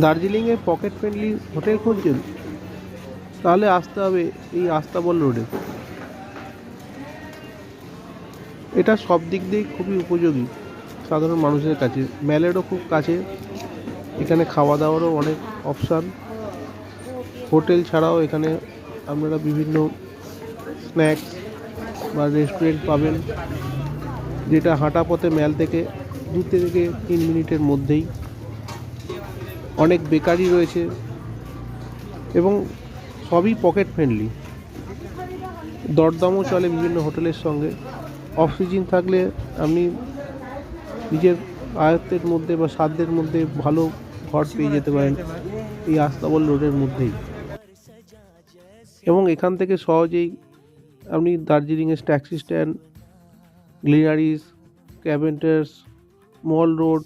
দার্জিলিংয়ে pocket friendly hotel খুঁজছেন? তাহলে আসতে হবে এই আস্তাবল রোডে। এটা সব দিক দিয়েই খুবই উপযোগী সাধারণ মানুষের কাছে। ম্যালেরও খুব কাছে, এখানে খাওয়া দাওয়ারও অনেক অপশান। হোটেল ছাড়াও এখানে আপনারা বিভিন্ন স্ন্যাক্স বা রেস্টুরেন্ট পাবেন, যেটা হাঁটা পথে ম্যাল থেকে 2 থেকে 3 মিনিটের মধ্যেই। অনেক বেকারি রয়েছে এবং সবই পকেট ফ্রেন্ডলি। দরদামও চলে বিভিন্ন হোটেলের সঙ্গে। অফ সিজন থাকলে আপনি নিজের আয়ত্তের মধ্যে বা সাধ্যের মধ্যে ভালো ঘর পেয়ে যেতে পারেন এই আস্তাবল রোডের মধ্যেই। এবং এখান থেকে সহজেই আপনি দার্জিলিংয়ের ট্যাক্সি স্ট্যান্ড, গ্লিনারিস, ক্যাভেন্টার্স, মল রোড,